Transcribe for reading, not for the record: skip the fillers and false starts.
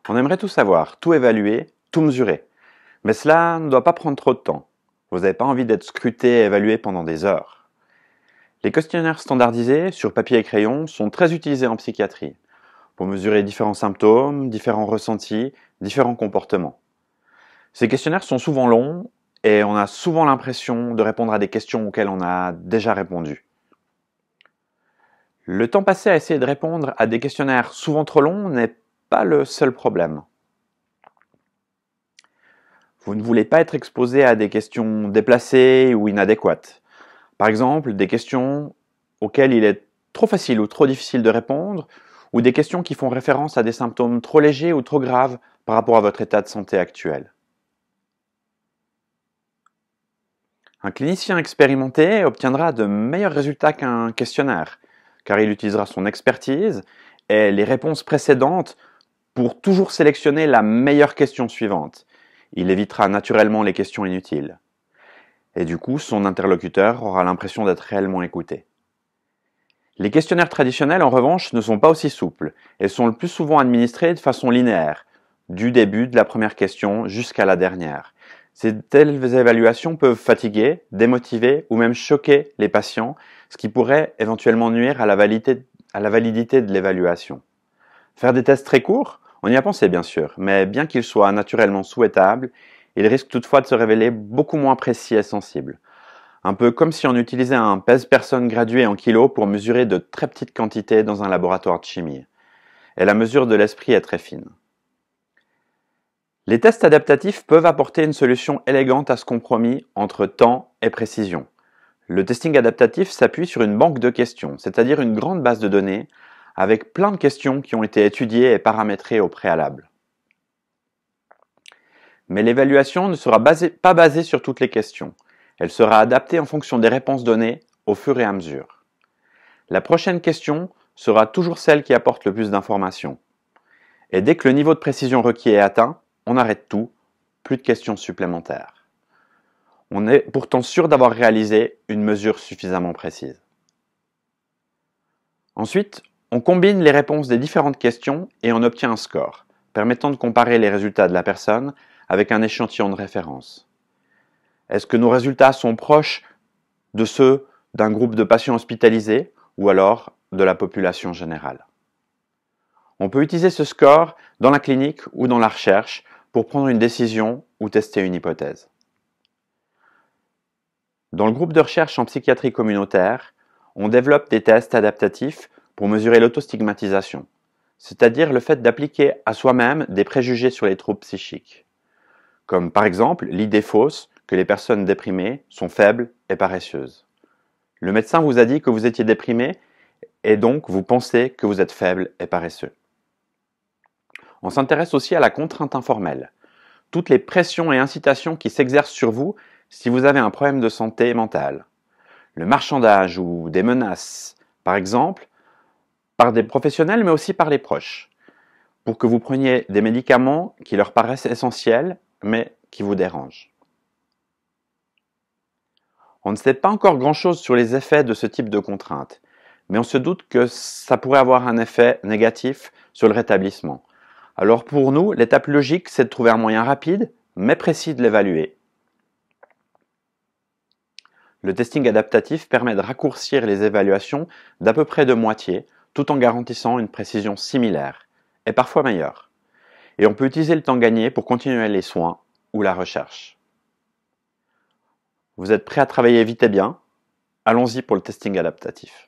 On aimerait tout savoir, tout évaluer, tout mesurer. Mais cela ne doit pas prendre trop de temps. Vous n'avez pas envie d'être scruté et évalué pendant des heures. Les questionnaires standardisés sur papier et crayon sont très utilisés en psychiatrie pour mesurer différents symptômes, différents ressentis, différents comportements. Ces questionnaires sont souvent longs et on a souvent l'impression de répondre à des questions auxquelles on a déjà répondu. Le temps passé à essayer de répondre à des questionnaires souvent trop longs n'est pas le seul problème. Vous ne voulez pas être exposé à des questions déplacées ou inadéquates. Par exemple, des questions auxquelles il est trop facile ou trop difficile de répondre, ou des questions qui font référence à des symptômes trop légers ou trop graves par rapport à votre état de santé actuel. Un clinicien expérimenté obtiendra de meilleurs résultats qu'un questionnaire, car il utilisera son expertise et les réponses précédentes pour toujours sélectionner la meilleure question suivante. Il évitera naturellement les questions inutiles. Et du coup, son interlocuteur aura l'impression d'être réellement écouté. Les questionnaires traditionnels, en revanche, ne sont pas aussi souples et sont le plus souvent administrés de façon linéaire, du début de la première question jusqu'à la dernière. Ces telles évaluations peuvent fatiguer, démotiver ou même choquer les patients, ce qui pourrait éventuellement nuire à la validité de l'évaluation. Faire des tests très courts, on y a pensé bien sûr, mais bien qu'ils soient naturellement souhaitables, ils risquent toutefois de se révéler beaucoup moins précis et sensibles. Un peu comme si on utilisait un pèse-personne gradué en kilos pour mesurer de très petites quantités dans un laboratoire de chimie. Et la mesure de l'esprit est très fine. Les tests adaptatifs peuvent apporter une solution élégante à ce compromis entre temps et précision. Le testing adaptatif s'appuie sur une banque de questions, c'est-à-dire une grande base de données avec plein de questions qui ont été étudiées et paramétrées au préalable. Mais l'évaluation ne sera pas basée sur toutes les questions. Elle sera adaptée en fonction des réponses données au fur et à mesure. La prochaine question sera toujours celle qui apporte le plus d'informations. Et dès que le niveau de précision requis est atteint, on arrête tout, plus de questions supplémentaires. On est pourtant sûr d'avoir réalisé une mesure suffisamment précise. Ensuite, on combine les réponses des différentes questions et on obtient un score, permettant de comparer les résultats de la personne avec un échantillon de référence. Est-ce que nos résultats sont proches de ceux d'un groupe de patients hospitalisés ou alors de la population générale? On peut utiliser ce score dans la clinique ou dans la recherche pour prendre une décision ou tester une hypothèse. Dans le groupe de recherche en psychiatrie communautaire, on développe des tests adaptatifs pour mesurer l'autostigmatisation, c'est-à-dire le fait d'appliquer à soi-même des préjugés sur les troubles psychiques, comme par exemple l'idée fausse que les personnes déprimées sont faibles et paresseuses. Le médecin vous a dit que vous étiez déprimé et donc vous pensez que vous êtes faible et paresseux. On s'intéresse aussi à la contrainte informelle, toutes les pressions et incitations qui s'exercent sur vous si vous avez un problème de santé mentale. Le marchandage ou des menaces, par exemple, par des professionnels mais aussi par les proches, pour que vous preniez des médicaments qui leur paraissent essentiels mais qui vous dérangent. On ne sait pas encore grand-chose sur les effets de ce type de contrainte, mais on se doute que ça pourrait avoir un effet négatif sur le rétablissement. Alors pour nous, l'étape logique, c'est de trouver un moyen rapide, mais précis de l'évaluer. Le testing adaptatif permet de raccourcir les évaluations d'à peu près de moitié, tout en garantissant une précision similaire, et parfois meilleure. Et on peut utiliser le temps gagné pour continuer les soins ou la recherche. Vous êtes prêt à travailler vite et bien? Allons-y pour le testing adaptatif.